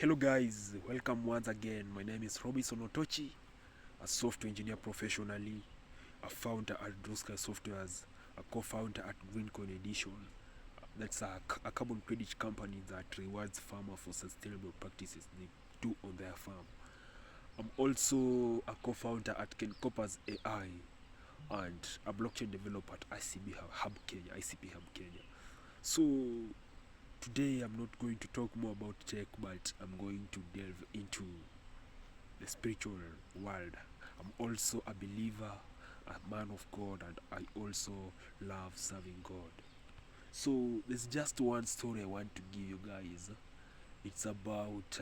Hello guys, welcome once again. My name is Robinson Otochi, a software engineer professionally, a founder at Blue Sky Softwares, a co-founder at Greencoin Edition. That's a carbon credit company that rewards farmers for sustainable practices they do on their farm. I'm also a co-founder at Ken Copper's AI and a blockchain developer at ICP Hub Kenya. So today I'm not going to talk more about tech, but I'm going to delve into the spiritual world. I'm also a believer, a man of God, and I also love serving God. So there's just one story I want to give you guys. It's about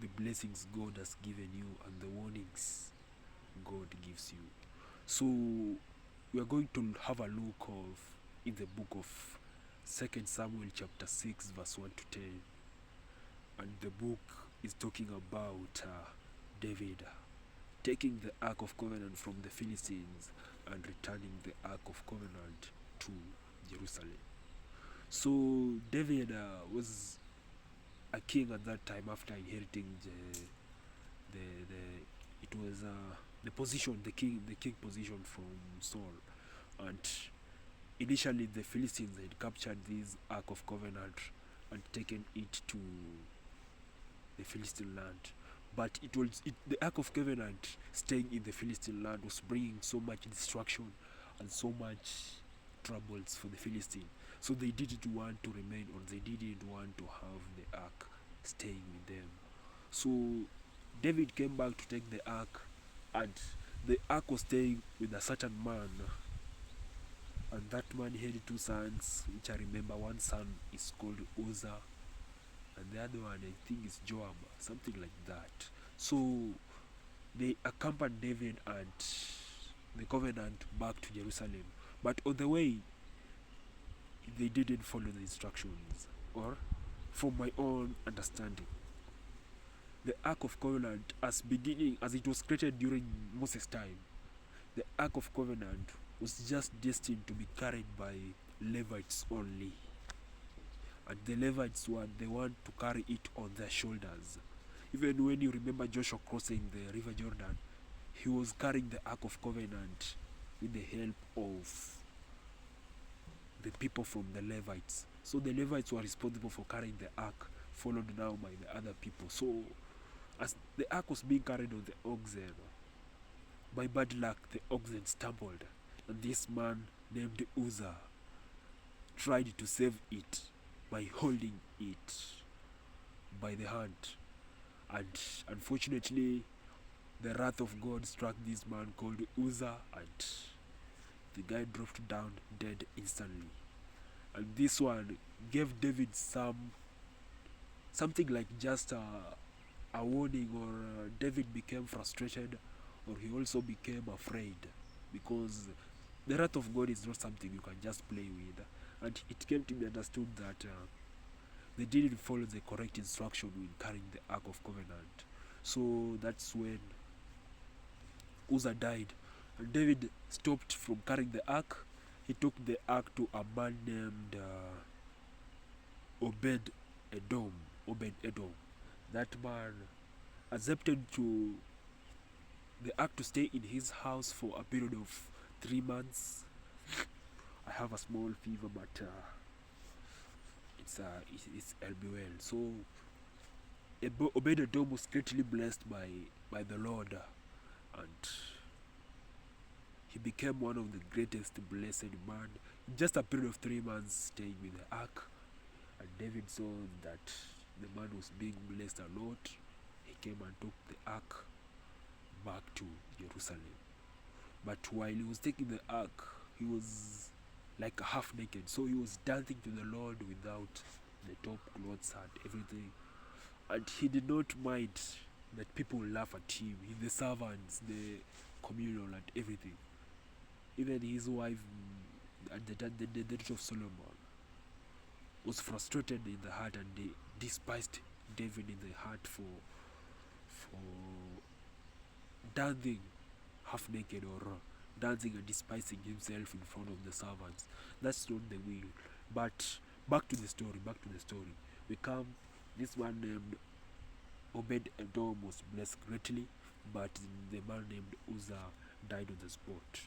the blessings God has given you and the warnings God gives you. So we are going to have a look of in the book of 2 Samuel chapter 6 verse 1 to 10. And the book is talking about David taking the Ark of Covenant from the Philistines and returning the Ark of Covenant to Jerusalem. So David was a king at that time after inheriting the it was the position, the king position from Saul. And initially the Philistines had captured this Ark of Covenant and taken it to the Philistine land. But the Ark of Covenant staying in the Philistine land was bringing so much destruction and so much troubles for the Philistine. So they didn't want to remain, or they didn't want to have the Ark staying with them. So David came back to take the Ark, and the Ark was staying with a certain man. And that man had two sons, which I remember. One son is called Uzzah, and the other one I think is Joab, something like that. So they accompanied David and the covenant back to Jerusalem, but on the way they didn't follow the instructions, or from my own understanding, the Ark of Covenant, as it was created during Moses' time, the Ark of Covenant was just destined to be carried by Levites only. And the Levites were the one to carry it on their shoulders. Even when you remember Joshua crossing the river Jordan, he was carrying the Ark of Covenant with the help of the people from the Levites. So the Levites were responsible for carrying the Ark, followed now by the other people. So as the Ark was being carried on the oxen, by bad luck the oxen stumbled, and this man named Uzzah tried to save it by holding it by the hand. And unfortunately, the wrath of God struck this man called Uzzah, and the guy dropped down dead instantly. And this one gave David something like just a warning, or David became frustrated, or he also became afraid, because the wrath of God is not something you can just play with. And it came to be understood that they didn't follow the correct instruction when carrying the Ark of Covenant. So that's when Uzzah died, and David stopped from carrying the Ark. He took the Ark to a man named Obed Edom. That man accepted to the Ark to stay in his house for a period of 3 months. I have a small fever, but it's I'll be well. So Obed Edom was greatly blessed by the Lord, and he became one of the greatest blessed man in just a period of 3 months staying with the Ark. And David saw that the man was being blessed a lot. He came and took the Ark back to Jerusalem. But while he was taking the Ark, he was like half naked. So he was dancing to the Lord without the top clothes and everything. And he did not mind that people laugh at him, the servants, the communal and everything. Even his wife, the daughter of Solomon, was frustrated in the heart, and they despised David in the heart for dancing half naked, or dancing and despising himself in front of the servants. That's not the will. But back to the story. We come This man named Obed Edom was blessed greatly, but the man named Uzzah died on the spot.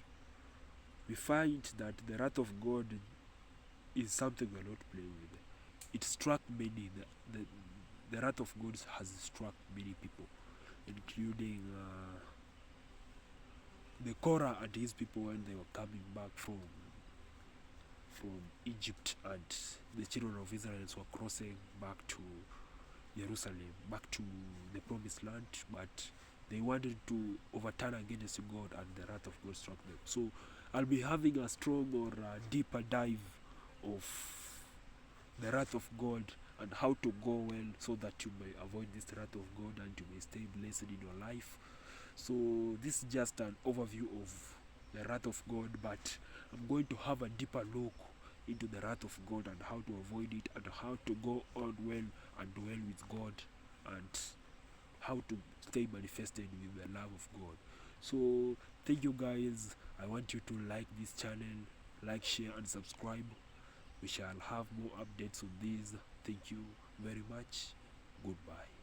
We find that the wrath of God is something we're not playing with. It struck many. The wrath of God has struck many people, including the Korah and his people when they were coming back from Egypt, and the children of Israel were crossing back to Jerusalem, back to the promised land, but they wanted to overturn against God, and the wrath of God struck them. So I'll be having a strong or a deeper dive of the wrath of God and how to go well so that you may avoid this wrath of God and you may stay blessed in your life. So this is just an overview of the wrath of God, but I'm going to have a deeper look into the wrath of God and how to avoid it and how to go on well and dwell with God and how to stay manifested with the love of God. So thank you guys. I want you to like this channel, like, share and subscribe. We shall have more updates on these. Thank you very much. Goodbye.